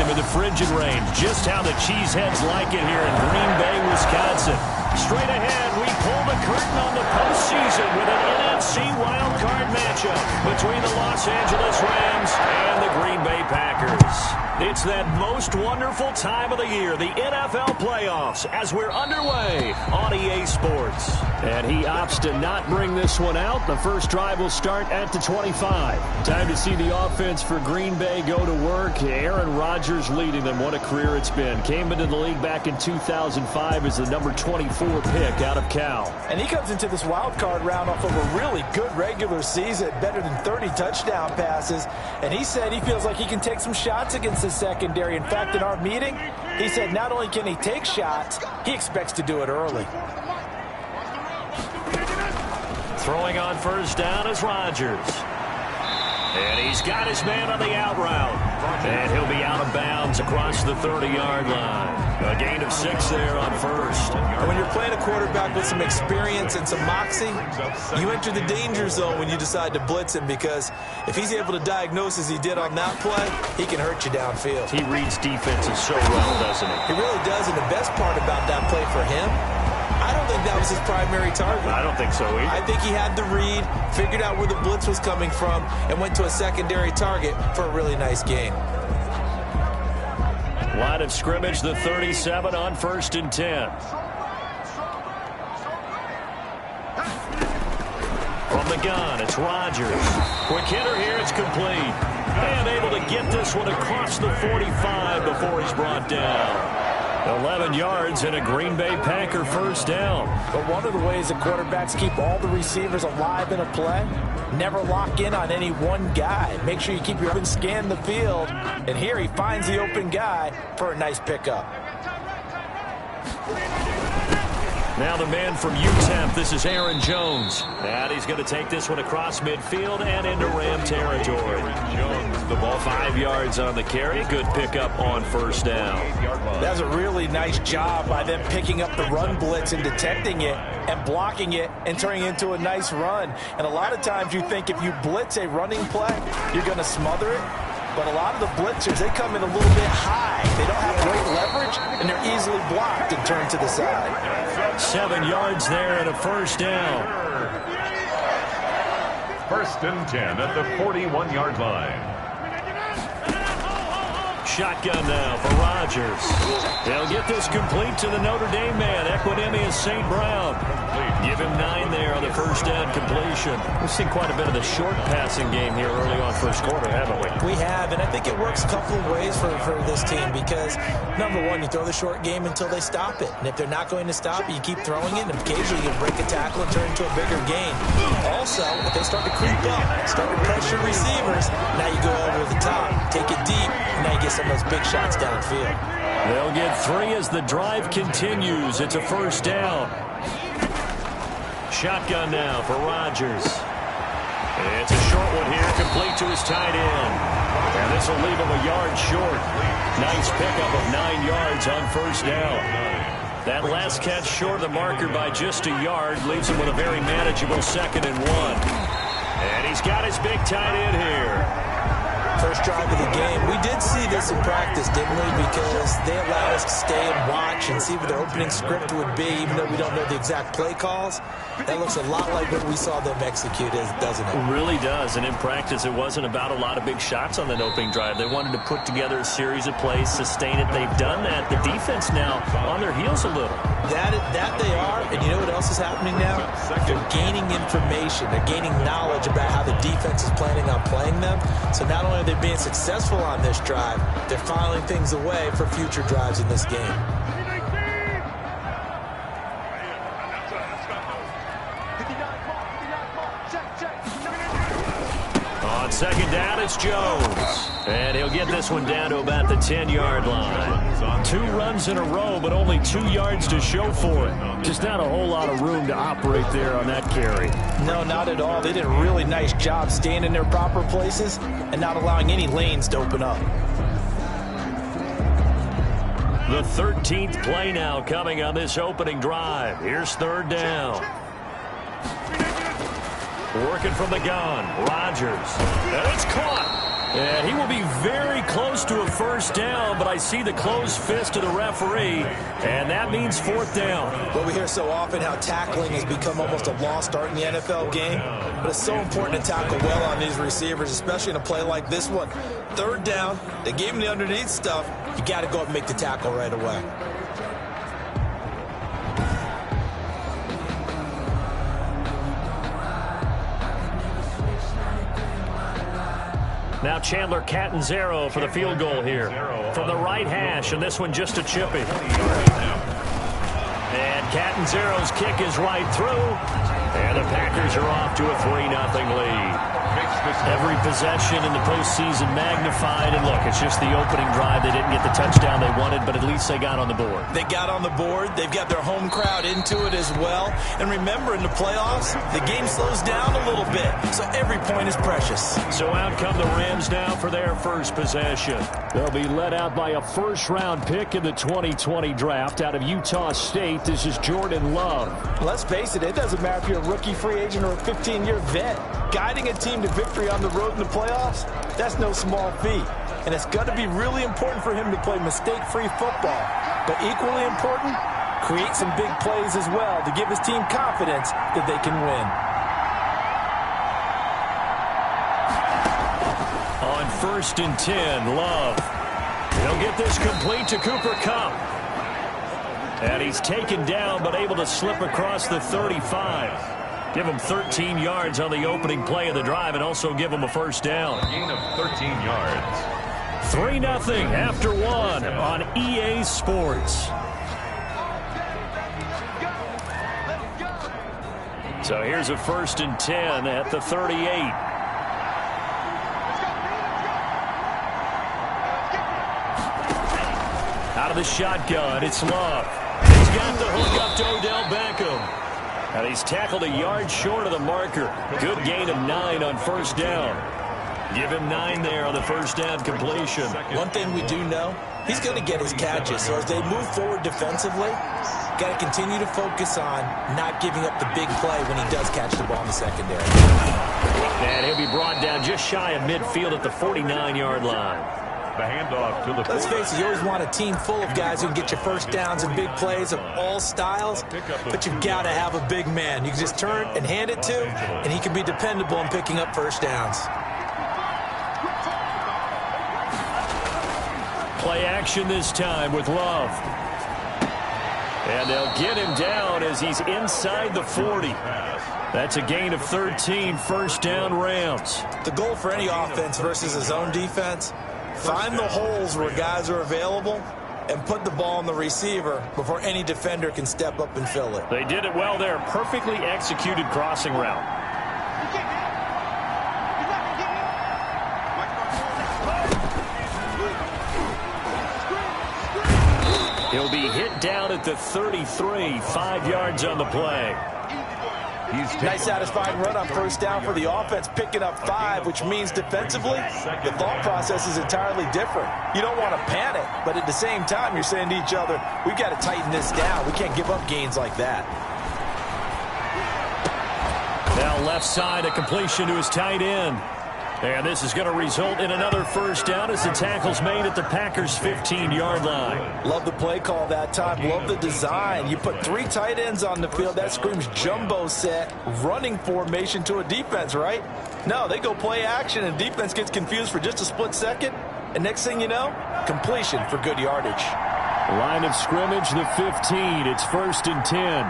game in the frigid range. Just how the Cheeseheads like it here in Green Bay, Wisconsin. Straight ahead, we pull the curtain on the postseason with an NFC wildcard matchup between the Los Angeles Rams and the Green Bay Packers. It's that most wonderful time of the year, the NFL playoffs, as we're underway on EA Sports. And he opts to not bring this one out. The first drive will start at the 25. Time to see the offense for Green Bay go to work. Aaron Rodgers leading them. What a career it's been. Came into the league back in 2005 as the number 24 pick out of Cal. And he comes into this wild card round off of a really good regular season, better than 30 touchdown passes. And he said he feels like he can take some shots against the secondary. In fact, in our meeting, he said not only can he take shots, he expects to do it early. Throwing on first down is Rodgers. And he's got his man on the out route. And he'll be out of bounds across the 30-yard line. A gain of 6 there on first. And when you're playing a quarterback with some experience and some moxie, you enter the danger zone when you decide to blitz him, because if he's able to diagnose as he did on that play, he can hurt you downfield. He reads defenses so well, doesn't he? He really does, and the best part about that play for him, I don't think that was his primary target. I don't think so either. I think he had the read, figured out where the blitz was coming from, and went to a secondary target for a really nice gain. Line of scrimmage, the 37 on 1st and 10. From the gun, it's Rodgers. Quick hitter here, it's complete. And able to get this one across the 45 before he's brought down. 11 yards and a Green Bay Packer first down. But one of the ways that quarterbacks keep all the receivers alive in a play, never lock in on any one guy. Make sure you keep your open scan the field. And here he finds the open guy for a nice pickup. Now the man from UTEP, this is Aaron Jones. And he's going to take this one across midfield and into Ram territory. Jones, the ball 5 yards on the carry. Good pickup on first down. That's a really nice job by them picking up the run blitz and detecting it and blocking it and turning it into a nice run. And a lot of times you think if you blitz a running play, you're going to smother it. But a lot of the blitzers, they come in a little bit high. They don't have great leverage, and they're easily blocked and turned to the side. 7 yards there and a first down. 1st and 10 at the 41-yard line. Shotgun now for Rodgers. They'll get this complete to the Notre Dame man, Equinemius St. Brown. Give him 9 there on the first down completion. We've seen quite a bit of the short passing game here early on first quarter, haven't we? We have, and I think it works a couple of ways for this team, because, number one, you throw the short game until they stop it. And if they're not going to stop it, you keep throwing it, and occasionally you break a tackle and turn it into a bigger gain. Also, if they start to creep up, start to pressure receivers, now you go over the top, take it deep, and now you get some of those big shots downfield. They'll get 3 as the drive continues. It's a first down. Shotgun now for Rodgers. It's a short one here, complete to his tight end. And this will leave him a yard short. Nice pickup of 9 yards on first down. That last catch short of the marker by just a yard leaves him with a very manageable 2nd and 1. And he's got his big tight end here. First drive of the game. We did see this in practice, didn't we? Because they allowed us to stay and watch and see what their opening script would be, even though we don't know the exact play calls. That looks a lot like what we saw them execute, doesn't it? It really does. And in practice, it wasn't about a lot of big shots on that opening drive. They wanted to put together a series of plays, sustain it. They've done that. The defense now on their heels a little. That they are. And you know what else is happening now? They're gaining information. They're gaining knowledge about how the defense is planning on playing them. So not only are they being successful on this drive, they're filing things away for future drives in this game. On second down, it's Jones. And he'll get this one down to about the 10-yard line. 2 runs in a row, but only 2 yards to show for it. Just not a whole lot of room to operate there on that carry. No, not at all. They did a really nice job staying in their proper places and not allowing any lanes to open up. The 13th play now coming on this opening drive. Here's 3rd down. Working from the gun, Rodgers. And it's caught. And he will be very close to a first down, but I see the closed fist of the referee, and that means fourth down. Well, we hear so often how tackling has become almost a lost art in the NFL game, but it's so important to tackle well on these receivers, especially in a play like this one. Third down, they gave him the underneath stuff. You got to go up and make the tackle right away. Now Chandler Catanzaro for the field goal here from the right hash, and this one just a chippy. And Catanzaro's kick is right through, and the Packers are off to a 3-0 lead. Every possession in the postseason magnified, and look, it's just the opening drive. They didn't get the touchdown they wanted, but at least they got on the board. They got on the board. They've got their home crowd into it as well. And remember, in the playoffs, the game slows down a little bit, so every point is precious. So out come the Rams now for their first possession. They'll be led out by a first-round pick in the 2020 draft out of Utah State. This is Jordan Love. Let's face it, it doesn't matter if you're a rookie free agent or a 15-year vet. Guiding a team to victory on the road in the playoffs, that's no small feat. And it's got to be really important for him to play mistake-free football. But equally important, create some big plays as well to give his team confidence that they can win. On 1st and 10, Love. He'll get this complete to Cooper Kupp. And he's taken down but able to slip across the 35. Give him 13 yards on the opening play of the drive and also give him a first down. A gain of 13 yards. 3-0 after one on EA Sports. So here's a 1st and 10 at the 38. Out of the shotgun, it's Love. He's got the hook up to Odell Beckham. And he's tackled a yard short of the marker. Good gain of 9 on first down. Give him 9 there on the first down completion. One thing we do know, he's going to get his catches. So as they move forward defensively, got to continue to focus on not giving up the big play when he does catch the ball in the secondary. And he'll be brought down just shy of midfield at the 49-yard line. The handoff to the Let's face it, you always want a team full of guys who can get you first downs and big plays of all styles, but you've got to have a big man. You can just turn and hand it to, and he can be dependable in picking up first downs. Play action this time with Love. And they'll get him down as he's inside the 40. That's a gain of 13, first down Rams. The goal for any offense versus his own defense, find the holes where guys are available and put the ball on the receiver before any defender can step up and fill it. They did it well there. Perfectly executed crossing route. He'll be hit down at the 33, 5 yards on the play. Nice satisfying run on first down for the offense, picking up 5, which means defensively, the thought process is entirely different. You don't want to panic, but at the same time, you're saying to each other, we've got to tighten this down. We can't give up gains like that. Now left side, a completion to his tight end. And this is going to result in another first down as the tackle's made at the Packers' 15-yard line. Love the play call that time. Love the design. You put 3 tight ends on the field. That screams jumbo set, running formation to a defense, right? No, they go play action, and defense gets confused for just a split second. And next thing you know, completion for good yardage. Line of scrimmage, the 15. It's 1st and 10.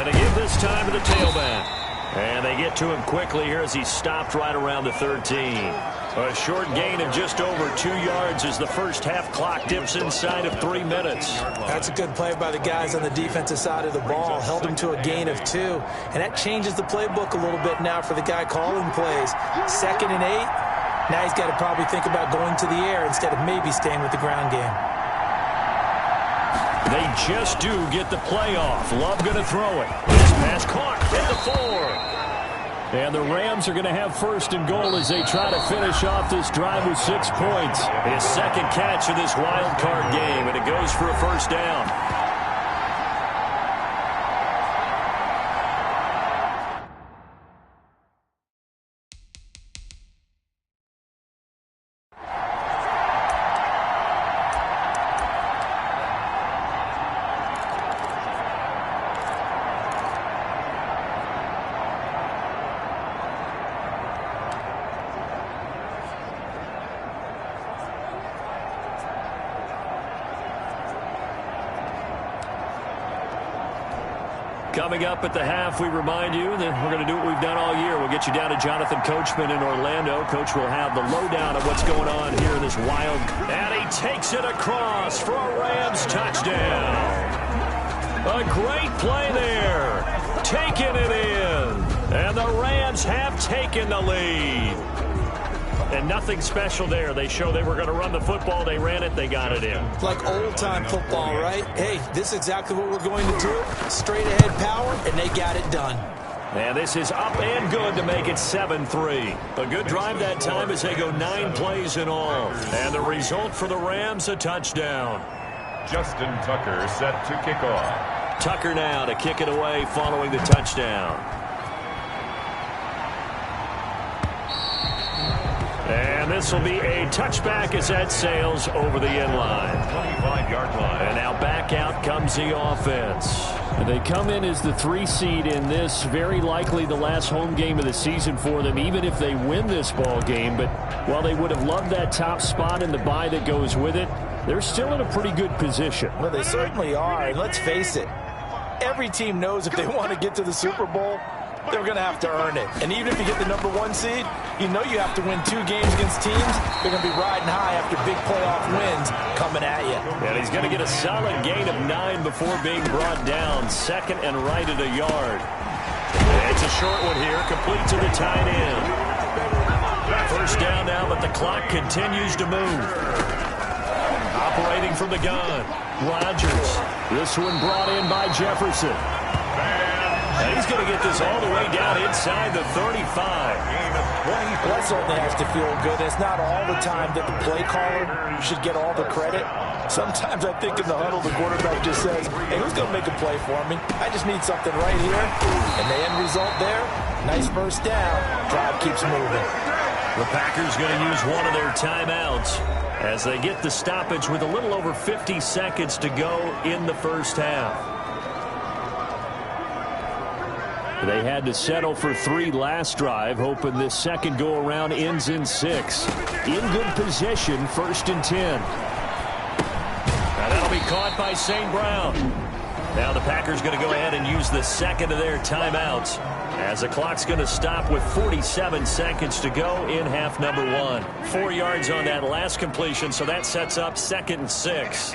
And they give this time to the tailback. And they get to him quickly here as he's stopped right around the 13. A short gain of just over 2 yards as the first half clock dips inside of 3 minutes. That's a good play by the guys on the defensive side of the ball. Held him to a gain of 2. And that changes the playbook a little bit now for the guy calling plays. 2nd and 8. Now he's got to probably think about going to the air instead of maybe staying with the ground game. They just do get the play off. Love going to throw it. This pass caught at the 4. And the Rams are going to have 1st and goal as they try to finish off this drive with 6 points. His second catch of this wild card game, and it goes for a first down. Coming up at the half, we remind you that we're going to do what we've done all year. We'll get you down to Jonathan Coachman in Orlando. Coach will have the lowdown of what's going on here in this wild. And he takes it across for a Rams touchdown. A great play there. Taking it in. And the Rams have taken the lead. And nothing special there. They show they were going to run the football. They ran it. They got it in. Like old-time football, right? Hey, this is exactly what we're going to do. Straight-ahead power, and they got it done. And this is up and good to make it 7-3. A good drive that time as they go 9 plays in all. And the result for the Rams, a touchdown. Justin Tucker set to kick off. Tucker now to kick it away following the touchdown. And this will be a touchback as that sails over the end line. 25-yard line. And now back out comes the offense. They come in as the 3 seed in this, very likely the last home game of the season for them, even if they win this ball game. But while they would have loved that top spot and the bye that goes with it, they're still in a pretty good position. Well, they certainly are. And let's face it, every team knows if they want to get to the Super Bowl, they're going to have to earn it. And even if you get the number 1 seed, you know you have to win 2 games against teams. They're going to be riding high after big playoff wins coming at you. And he's going to get a solid gain of 9 before being brought down. Second and right at a yard. And it's a short one here, complete to the tight end. First down now, but the clock continues to move. Operating from the gun, Rodgers. This one brought in by Jefferson. And he's going to get this all the way down inside the 35. Well, that certainly has to feel good. It's not all the time that the play caller should get all the credit. Sometimes I think in the huddle, the quarterback just says, hey, who's going to make a play for me? I just need something right here. And the end result there, nice first down. Drive keeps moving. The Packers going to use one of their timeouts as they get the stoppage with a little over 50 seconds to go in the first half. They had to settle for 3 last drive, hoping this second go-around ends in 6. In good position, 1st and 10. Now that'll be caught by St. Brown. Now the Packers going to go ahead and use the second of their timeouts as the clock's going to stop with 47 seconds to go in half number 1. 4 yards on that last completion, so that sets up 2nd and 6.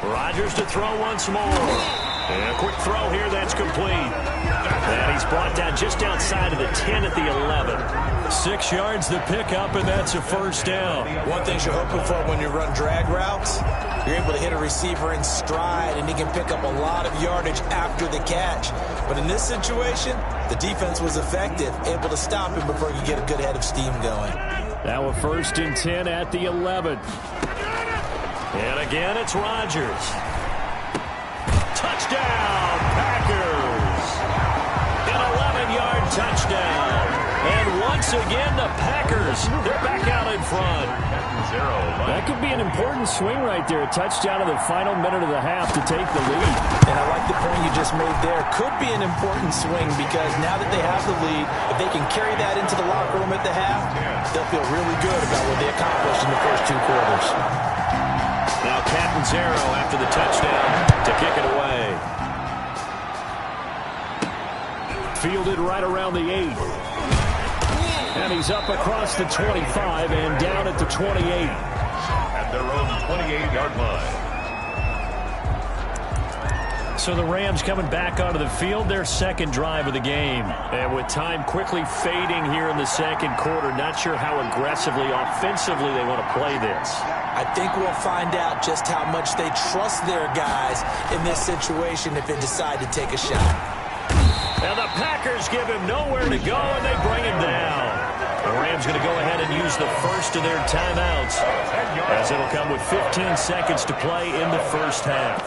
Rodgers to throw once more. And a quick throw here, that's complete. And he's brought down just outside of the 10 at the 11. 6 yards to pick up, and that's a first down. One thing you're hoping for when you run drag routes, you're able to hit a receiver in stride, and he can pick up a lot of yardage after the catch. But in this situation, the defense was effective, able to stop him before he could get a good head of steam going. Now a 1st and 10 at the 11. And again, it's Rodgers. Touchdown, Packers! An 11-yard touchdown. And once again, the Packers, they're back out in front. That could be an important swing right there. A touchdown in the final minute of the half to take the lead. And I like the point you just made there. Could be an important swing because now that they have the lead, if they can carry that into the locker room at the half, they'll feel really good about what they accomplished in the first 2 quarters. Now Catanzaro after the touchdown to kick it away. Fielded right around the 8. And he's up across the 25 and down at the 28. At their own 28-yard line. So the Rams coming back onto the field, their second drive of the game. And with time quickly fading here in the second quarter, not sure how aggressively, offensively they want to play this. I think we'll find out just how much they trust their guys in this situation if they decide to take a shot. And the Packers give him nowhere to go, and they bring him down. The Rams going to go ahead and use the first of their timeouts, as it'll come with 15 seconds to play in the first half.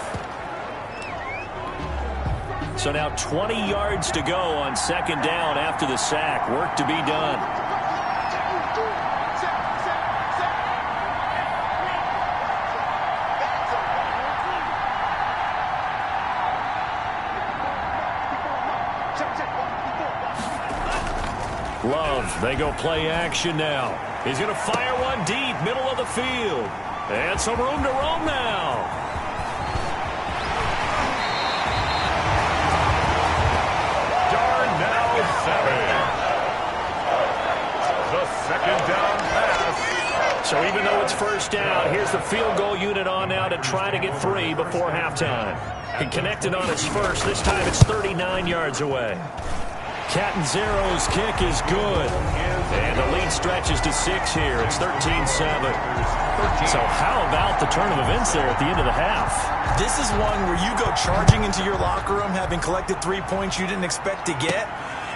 So now 20 yards to go on second down after the sack. Work to be done. Love, they go play action now. He's going to fire one deep, middle of the field. And some room to roam now. second down pass. So even though it's first down, here's the field goal unit on now to try to get 3 before halftime. He connected on his first. This time it's 39 yards away. Catanzaro's kick is good. And the lead stretches to 6 here. It's 13-7. So how about the turn of events there at the end of the half? This is one where you go charging into your locker room having collected 3 points you didn't expect to get.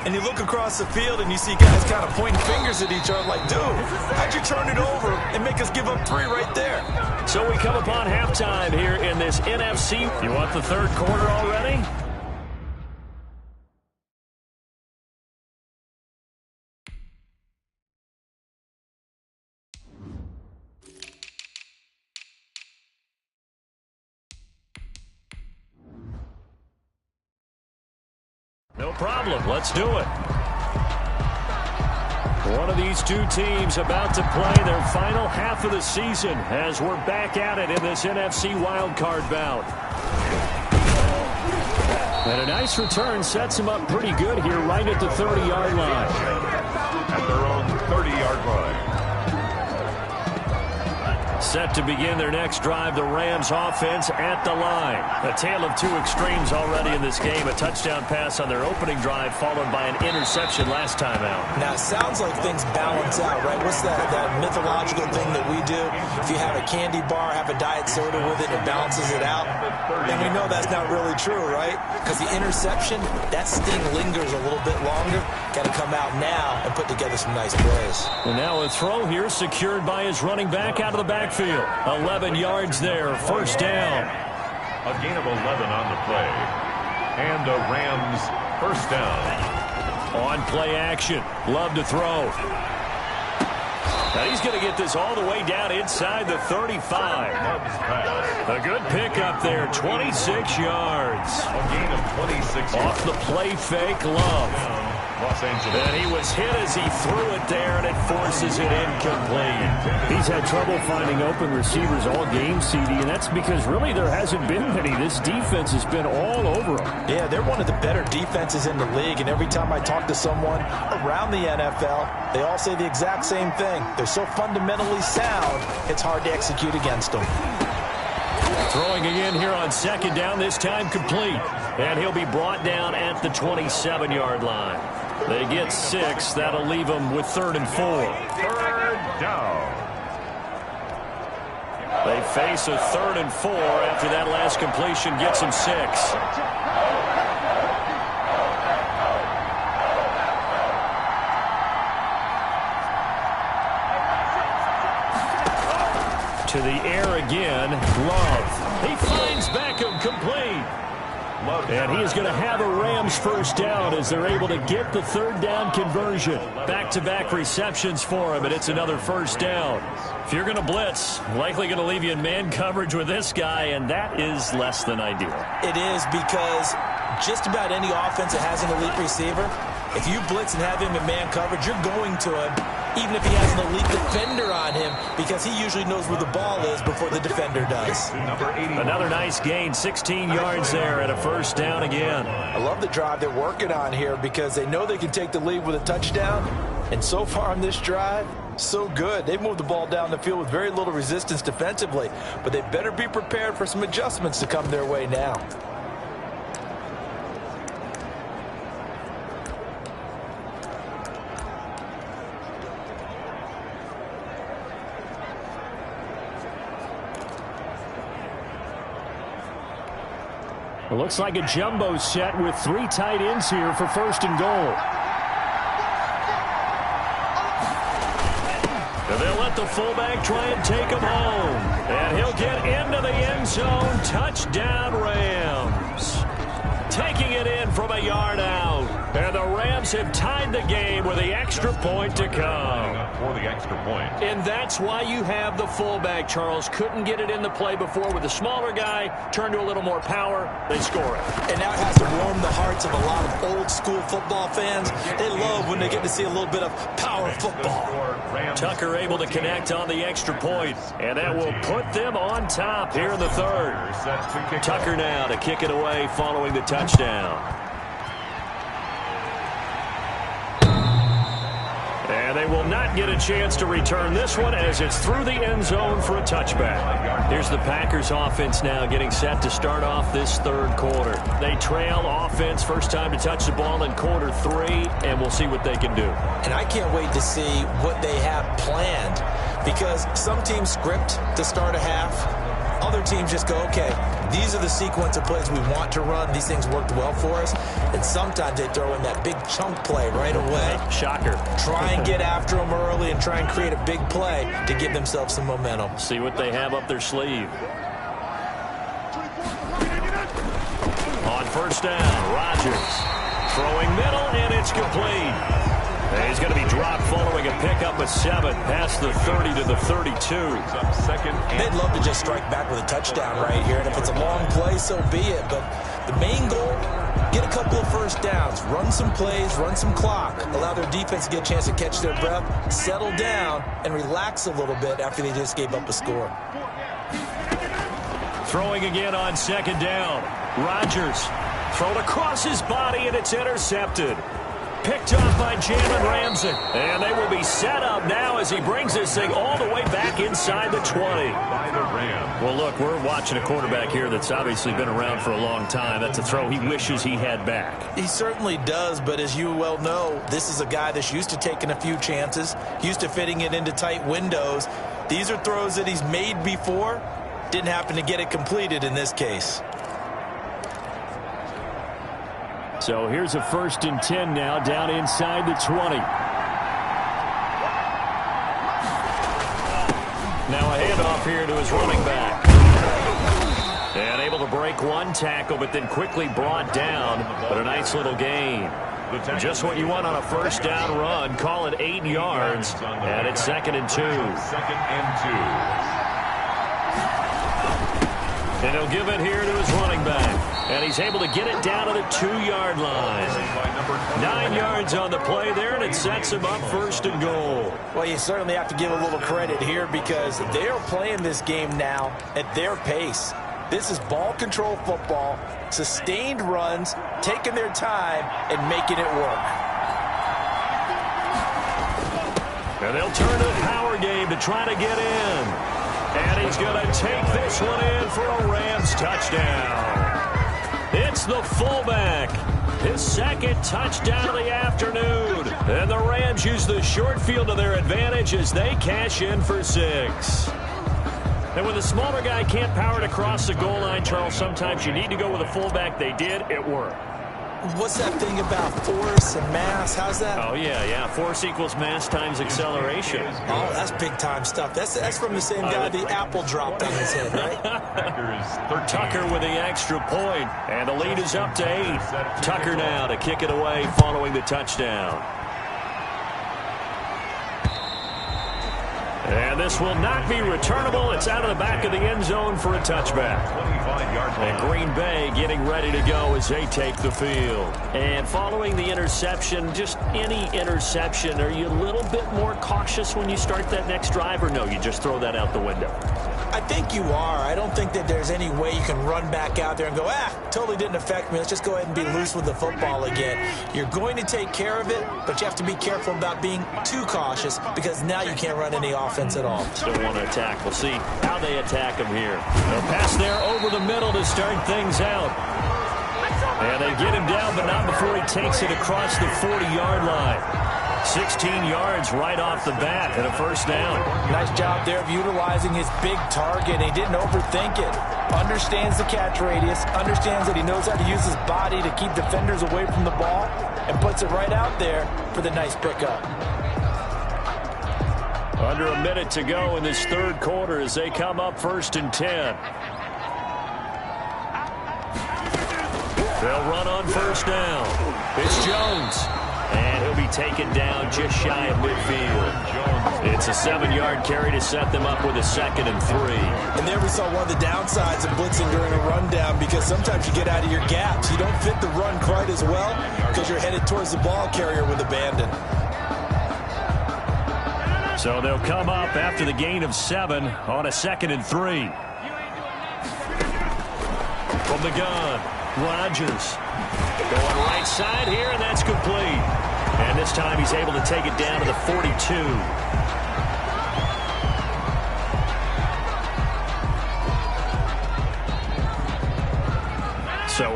And you look across the field and you see guys kind of pointing fingers at each other like, dude, how'd you turn it over and make us give up 3 right there? So we come upon halftime here in this NFC. You want the third quarter already? No problem. Let's do it. One of these two teams about to play their final half of the season as we're back at it in this NFC wildcard bout. And a nice return sets them up pretty good here right at the 30-yard line. At their own 30-yard line. Set to begin their next drive, the Rams offense at the line. A tale of 2 extremes already in this game. A touchdown pass on their opening drive followed by an interception last time out. Now, it sounds like things balance out, right? What's that mythological thing that we do? If you have a candy bar, have a diet soda with it, it balances it out. And we know that's not really true, right? Because the interception, that sting lingers a little bit longer. Got to come out now and put together some nice plays. And now a throw here secured by his running back out of the backfield. 11 yards there, first down. A gain of 11 on the play. And a Rams first down. On play action. Love to throw. Now he's going to get this all the way down inside the 35. A good pickup there, 26 yards. A gain of 26 yards. Off the play fake, Love. Los Angeles. And he was hit as he threw it there, and it forces it incomplete. He's had trouble finding open receivers all game, CD, and that's because really there hasn't been many. This defense has been all over him. Yeah, they're one of the better defenses in the league, and every time I talk to someone around the NFL, they all say the exact same thing. They're so fundamentally sound, it's hard to execute against them. Throwing again here on second down, this time complete. And he'll be brought down at the 27-yard line. They get 6. That'll leave them with 3rd and 4. Third down. They face a 3rd and 4 after that last completion gets them 6. To the air again, Love. He finds Beckham complete. And he is going to have a Rams first down as they're able to get the 3rd down conversion. Back-to-back receptions for him, and it's another first down. If you're going to blitz, likely going to leave you in man coverage with this guy, and that is less than ideal. It is because just about any offense that has an elite receiver, if you blitz and have him in man coverage, you're going to him, even if he has an elite defender on him, because he usually knows where the ball is before the defender does. Another nice gain, 16 yards there and a first down again. I love the drive they're working on here because they know they can take the lead with a touchdown. And so far on this drive, so good. They've moved the ball down the field with very little resistance defensively, but they better be prepared for some adjustments to come their way now. It looks like a jumbo set with 3 tight ends here for 1st and goal. And they'll let the fullback try and take him home. And he'll get into the end zone. Touchdown, Rams. Taking it in from a yard out. And the Rams have tied the game with the extra point to come. For the extra point. And that's why you have the fullback, Charles. Couldn't get it in the play before with the smaller guy. Turned to a little more power. They score it. And now it has to warm the hearts of a lot of old school football fans. They love when they get to see a little bit of power football. Tucker able to connect on the extra point. And that will put them on top here in the 3rd. Tucker now to kick it away following the touchdown. And they will not get a chance to return this one as it's through the end zone for a touchback. Here's the Packers offense now getting set to start off this third quarter. They trail offense, first time to touch the ball in quarter 3, and we'll see what they can do. And I can't wait to see what they have planned, because some teams script to start a half. Other teams just go, okay, these are the sequence of plays we want to run. These things worked well for us. And sometimes they throw in that big chunk play right away. Shocker. Try and get after them early and try and create a big play to give themselves some momentum. See what they have up their sleeve. On first down, Rodgers throwing middle, and it's complete. He's going to be dropped following a pickup of 7 past the 30 to the 32. They'd love to just strike back with a touchdown right here, and if it's a long play, so be it. But the main goal, get a couple of first downs, run some plays, run some clock, allow their defense to get a chance to catch their breath, settle down, and relax a little bit after they just gave up a score. Throwing again on second down. Rodgers thrown across his body, and it's intercepted. Picked off by Jalen Ramsey. And they will be set up now as he brings this thing all the way back inside the 20. Well, look, we're watching a quarterback here that's obviously been around for a long time. That's a throw he wishes he had back. He certainly does, but as you well know, this is a guy that's used to taking a few chances, used to fitting it into tight windows. These are throws that he's made before. Didn't happen to get it completed in this case. So here's a 1st and 10 now down inside the 20. Now a handoff here to his running back. And able to break one tackle, but then quickly brought down. But a nice little gain. Just what you want on a first down run. Call it 8 yards. And it's 2nd and 2. And he'll give it here to his running back. And he's able to get it down to the 2-yard line. 9 yards on the play there, and it sets him up 1st and goal. Well, you certainly have to give a little credit here because they are playing this game now at their pace. This is ball control football, sustained runs, taking their time, and making it work. And they'll turn to the power game to try to get in. And he's going to take this one in for a Rams touchdown. It's the fullback. His 2nd touchdown of the afternoon. And the Rams use the short field to their advantage as they cash in for 6. And when the smaller guy can't power it across the goal line, Charles, sometimes you need to go with a fullback. They did. It worked. What's that thing about force and mass? How's that? Oh, yeah. Force equals mass times acceleration. Oh, that's big-time stuff. That's from the same guy the apple dropped on his head, right? Tucker with the extra point, and the lead is up to 8. Tucker now to kick it away following the touchdown. And this will not be returnable. It's out of the back of the end zone for a touchback. And Green Bay getting ready to go as they take the field. And following the interception, just any interception, are you a little bit more cautious when you start that next drive, or no, you just throw that out the window? I think you are. I don't think that there's any way you can run back out there and go, totally didn't affect me. Let's just go ahead and be loose with the football again. You're going to take care of it, but you have to be careful about being too cautious because now you can't run any offense at all. Still want to attack. We'll see how they attack him here. A pass there over the middle to start things out. And they get him down, but not before he takes it across the 40-yard line. 16 yards right off the bat and a 1st down. Nice job there of utilizing his big target. He didn't overthink it. Understands the catch radius, understands that he knows how to use his body to keep defenders away from the ball, and puts it right out there for the nice pickup. Under a minute to go in this third quarter as they come up 1st and 10. They'll run on 1st down. It's Jones. And he'll be taken down just shy of midfield. It's a 7-yard carry to set them up with a 2nd and 3. And there we saw one of the downsides of blitzing during a rundown because sometimes you get out of your gaps. You don't fit the run quite as well because you're headed towards the ball carrier with abandon. So they'll come up after the gain of 7 on a 2nd and 3. From the gun, Rodgers. Going right side here, and that's complete. And this time he's able to take it down to the 42 So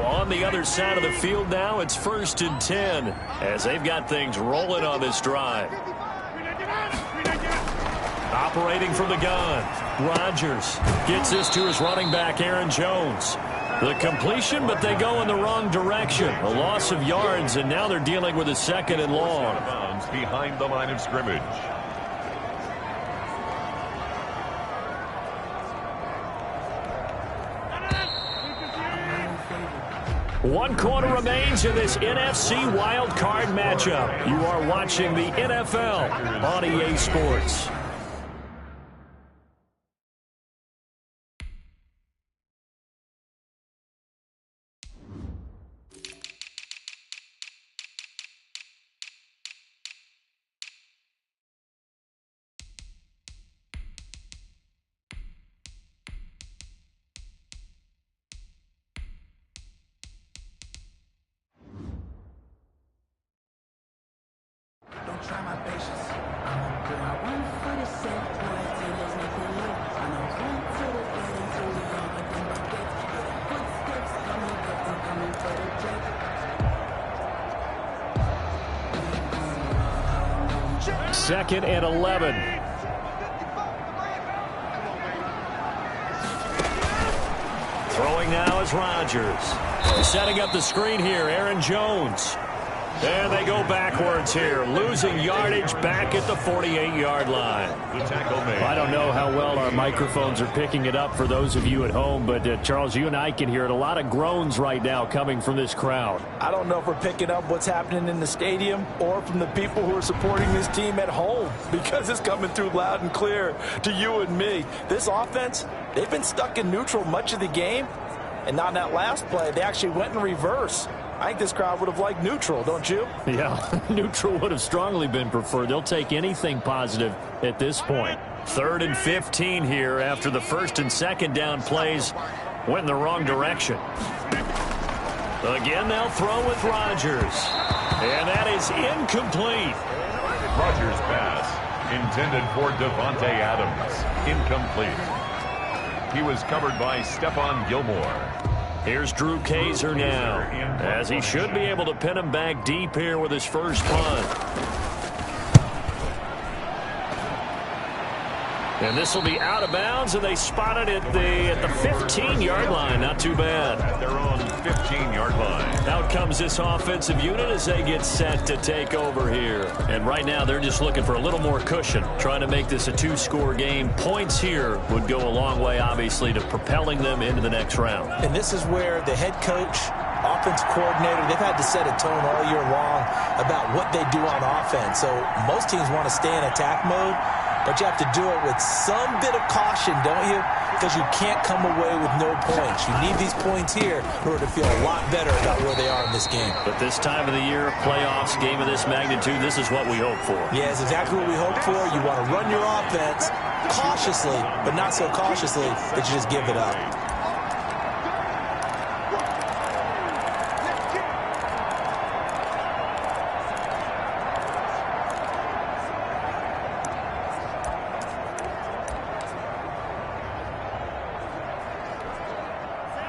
on the other side of the field now, it's 1st and 10 as they've got things rolling on this drive. Operating from the gun, Rodgers gets this to his running back, Aaron Jones. The completion, but they go in the wrong direction. A loss of yards, and now they're dealing with a 2nd and long. Behind the line of scrimmage. One quarter remains in this NFC Wild Card matchup. You are watching the NFL on EA Sports. Try my patience. I'm gonna put my 1 foot in set, till there's nothing left. I'm gonna run to the bed until we all but then baguette. Footsteps coming up, I'm coming for the jet. 2nd and 11. Throwing now is Rodgers. Setting up the screen here, Aaron Jones. And they go backwards here, losing yardage back at the 48-yard line. The tackle made. I don't know how well our microphones are picking it up for those of you at home, but Charles, you and I can hear it. A lot of groans right now coming from this crowd. I don't know if we're picking up what's happening in the stadium or from the people who are supporting this team at home, because it's coming through loud and clear to you and me. This offense, they've been stuck in neutral much of the game, and on that last play, they actually went in reverse. I think this crowd would have liked neutral, don't you? Yeah, neutral would have strongly been preferred. They'll take anything positive at this point. 3rd and 15 here after the 1st and 2nd down plays went in the wrong direction. Again, they'll throw with Rodgers. And that is incomplete. Rodgers' pass intended for Devontae Adams. Incomplete. He was covered by Stephon Gilmore. Here's Drew Kaiser now, as he should be able to pin him back deep here with his first punt. And this will be out of bounds, and they spot it at the 15-yard line. Not too bad. At their own 15-yard line. Out comes this offensive unit as they get set to take over here. And right now they're just looking for a little more cushion, trying to make this a 2-score game. Points here would go a long way, obviously, to propelling them into the next round. And this is where the head coach, offensive coordinator, they've had to set a tone all year long about what they do on offense. So most teams want to stay in attack mode, but you have to do it with some bit of caution, don't you? Because you can't come away with no points. You need these points here in order to feel a lot better about where they are in this game. But this time of the year, playoffs, game of this magnitude, this is what we hope for. Yeah, it's exactly what we hope for. You want to run your offense cautiously, but not so cautiously that you just give it up.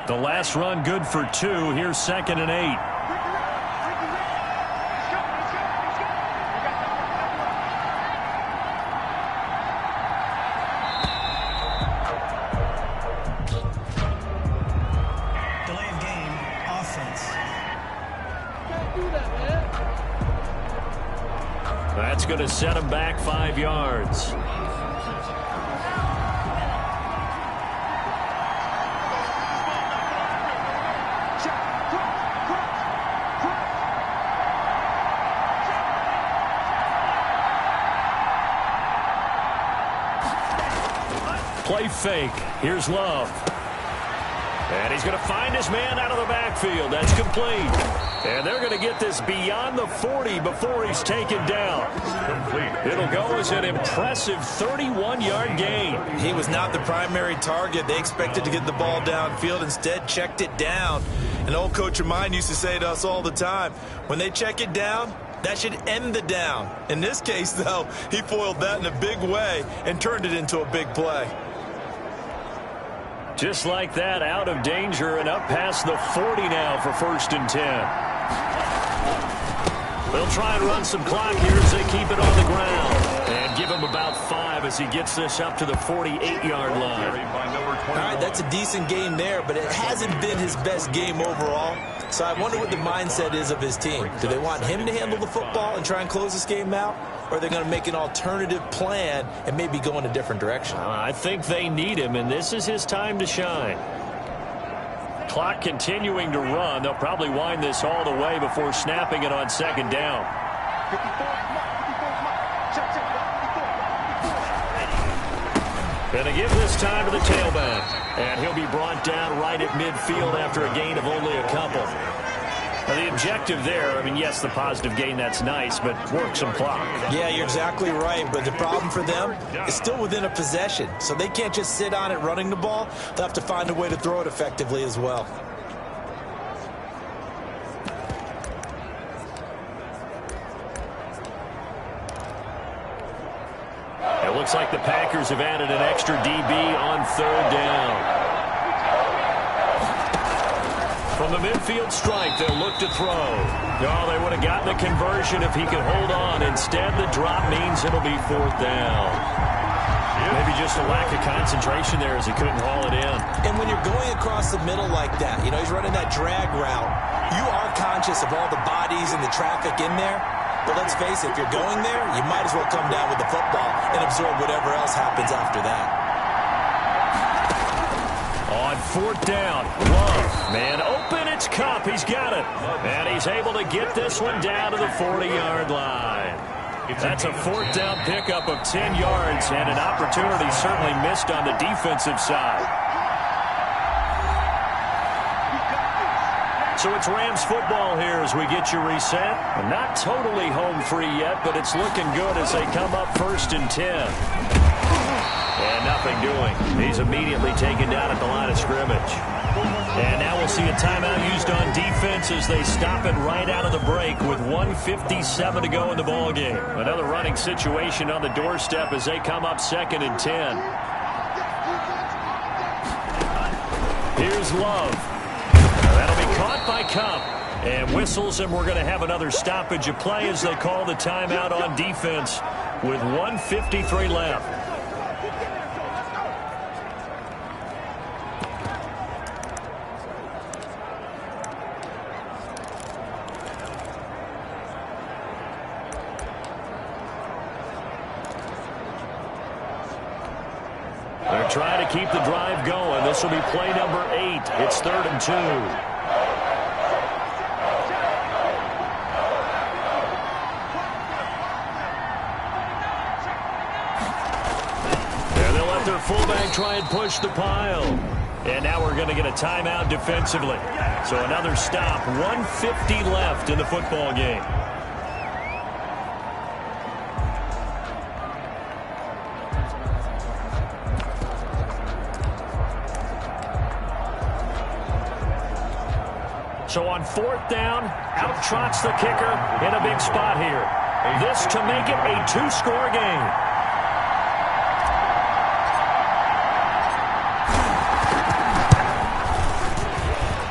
The last run good for 2. Here's 2nd and 8. Delay of game, offense. That's going to set him back 5 yards. Play fake. Here's Love. And he's going to find his man out of the backfield. That's complete. And they're going to get this beyond the 40 before he's taken down. Complete. It'll go as an impressive 31-yard gain. He was not the primary target. They expected to get the ball downfield. Instead, checked it down. An old coach of mine used to say to us all the time, when they check it down, That should end the down. In this case, though, he foiled that in a big way and turned it into a big play. Just like that, out of danger and up past the 40 now for 1st and 10. They'll try and run some clock here as they keep it on the ground. And give him about 5 as he gets this up to the 48-yard line. All right, that's a decent game there, but it hasn't been his best game overall. So I wonder what the mindset is of his team. Do they want him to handle the football and try and close this game out? Or are they going to make an alternative plan and maybe go in a different direction? I think they need him, and this is his time to shine. Clock continuing to run. They'll probably wind this all the way before snapping it on 2nd down. Going to give this time to the tailback. And he'll be brought down right at midfield after a gain of only a couple. Now, the objective there, I mean, yes, the positive gain, that's nice, but work some clock. Yeah, you're exactly right. But the problem for them is still within a possession. So they can't just sit on it running the ball. They'll have to find a way to throw it effectively as well. It looks like the Packers have added an extra DB on 3rd down. From the midfield strike, they'll look to throw. Oh, they would have gotten the conversion if he could hold on. Instead, the drop means it'll be 4th down. Maybe just a lack of concentration there as he couldn't haul it in. And when you're going across the middle like that, you know, he's running that drag route, you are conscious of all the bodies and the traffic in there. But let's face it, if you're going there, you might as well come down with the football and absorb whatever else happens after that. On 4th down, Love, man, open, it's Cup, he's got it. And he's able to get this one down to the 40-yard line. That's a 4th down pickup of 10 yards and an opportunity certainly missed on the defensive side. So it's Rams football here as we get you reset. Not totally home free yet, but it's looking good as they come up 1st and 10. And nothing doing. He's immediately taken down at the line of scrimmage. And now we'll see a timeout used on defense as they stop it right out of the break with 1:57 to go in the ballgame. Another running situation on the doorstep as they come up 2nd and 10. Here's Love. That'll be caught by Cup. And whistles, and we're going to have another stoppage of play as they call the timeout on defense with 1:53 left. They're trying to keep the drive going. This will be play number 8. It's 3rd and 2. And they'll let their fullback try and push the pile. And now we're going to get a timeout defensively. So another stop. 1:50 left in the football game. So on 4th down, out trots the kicker in a big spot here. This to make it a 2-score game.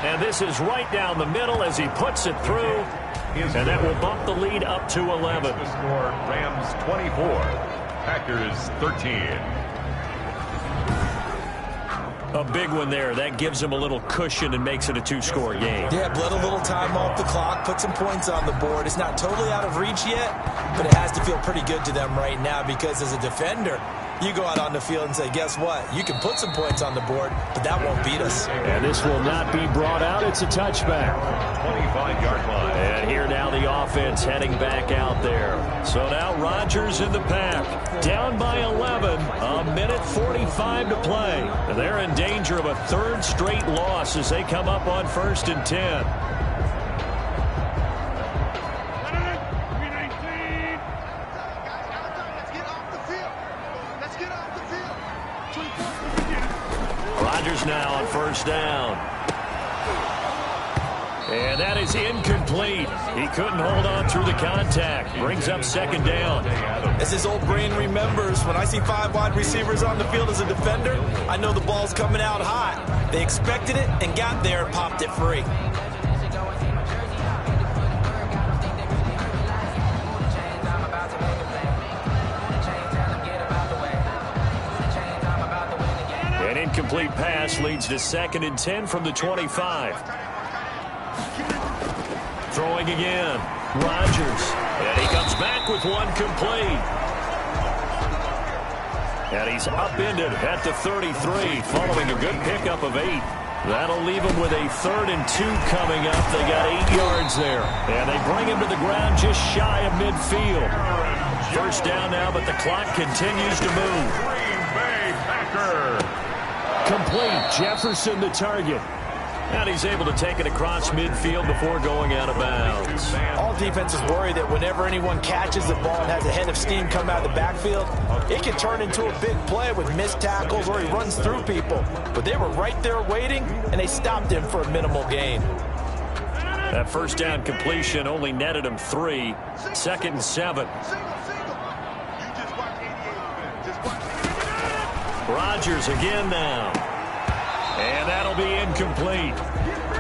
And this is right down the middle as he puts it through. And that will bump the lead up to 11. The score, Rams 24, Packers 13. A big one there. That gives him a little cushion and makes it a 2-score game. Yeah, bled a little time off the clock, put some points on the board. It's not totally out of reach yet, but it has to feel pretty good to them right now because as a defender, you go out on the field and say, guess what? You can put some points on the board, but that won't beat us. And this will not be brought out. It's a touchback. 25-yard line. And here now the offense heading back out there. So now Rodgers in the pack. Down by 11. A minute 45 to play. And they're in danger of a 3rd straight loss as they come up on 1st and 10. Rodgers now on 1st down. And that is incomplete. He couldn't hold on through the contact. Brings up second down. As his old brain remembers, when I see 5 wide receivers on the field as a defender, I know the ball's coming out hot. They expected it and got there and popped it free. An incomplete pass leads to 2nd and 10 from the 25. Throwing again. Rodgers. And he comes back with one complete. And he's upended at the 33 following a good pickup of 8. That'll leave him with a 3rd and 2 coming up. They got 8 yards there. And they bring him to the ground just shy of midfield. First down now, but the clock continues to move. Green Bay Packer. Complete. Jefferson the target. And he's able to take it across midfield before going out of bounds. All defenses worry that whenever anyone catches the ball and has a head of steam come out of the backfield, it can turn into a big play with missed tackles or he runs through people. But they were right there waiting, and they stopped him for a minimal gain. That first down completion only netted him 3. 2nd and 7. Rodgers again now. And that'll be incomplete.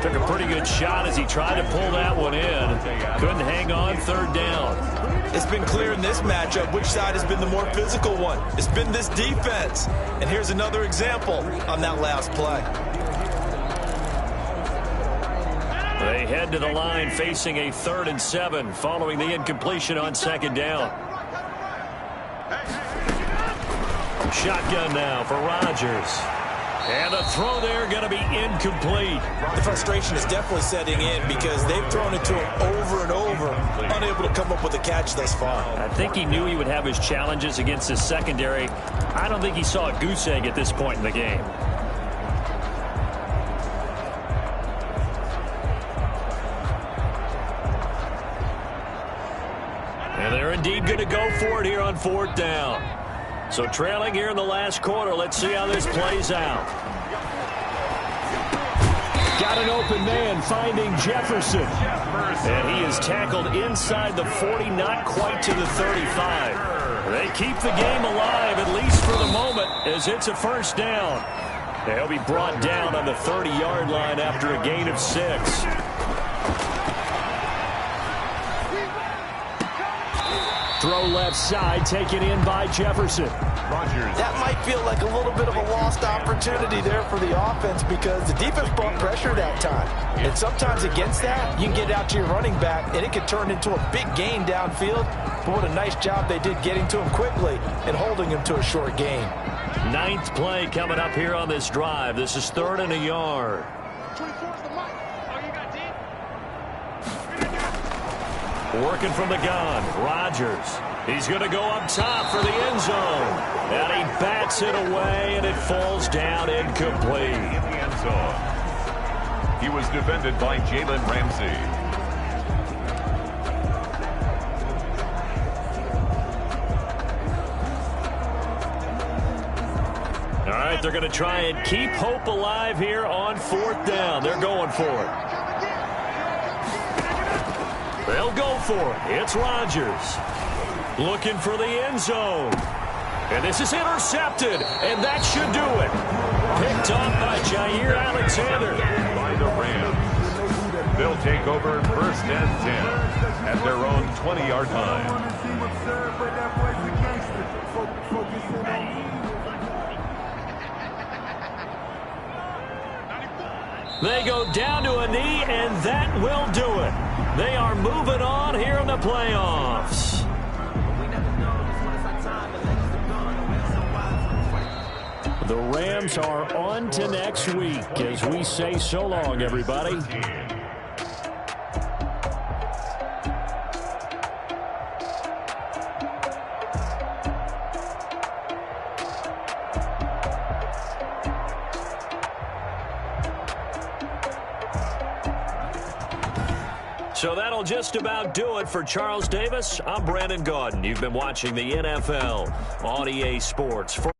Took a pretty good shot as he tried to pull that one in. Couldn't hang on 3rd down. It's been clear in this matchup which side has been the more physical one. It's been this defense. And here's another example on that last play. They head to the line facing a 3rd and 7 following the incompletion on 2nd down. Shotgun now for Rodgers. And the throw there going to be incomplete. The frustration is definitely setting in because they've thrown it to him over and over, unable to come up with a catch thus far. I think he knew he would have his challenges against his secondary. I don't think he saw a goose egg at this point in the game. And they're indeed going to go for it here on 4th down. So trailing here in the last quarter. Let's see how this plays out. Got an open man finding Jefferson. And he is tackled inside the 40, not quite to the 35. They keep the game alive, at least for the moment, as it's a first down. They'll be brought down on the 30-yard line after a gain of 6. Throw left side, taken in by Jefferson. Rodgers. That might feel like a little bit of a lost opportunity there for the offense because the defense brought pressure that time. And sometimes against that, you can get out to your running back, and it can turn into a big gain downfield. But what a nice job they did getting to him quickly and holding him to a short gain. 9th play coming up here on this drive. This is 3rd and a yard. Working from the gun, Rodgers. He's going to go up top for the end zone. And he bats it away, and it falls down incomplete. In the end zone. He was defended by Jalen Ramsey. All right, they're going to try and keep hope alive here on 4th down. They're going for it. They'll go for it. It's Rodgers. Looking for the end zone. And this is intercepted. And that should do it. Picked off by Jair Alexander. By the Rams. They'll take over 1st and 10 at their own 20-yard line. They go down to a knee, and that will do it. They are moving on here in the playoffs. The Rams are on to next week as we say so long, everybody. So that'll just about do it for Charles Davis. I'm Brandon Gaudin. You've been watching the NFL on EA Sports. For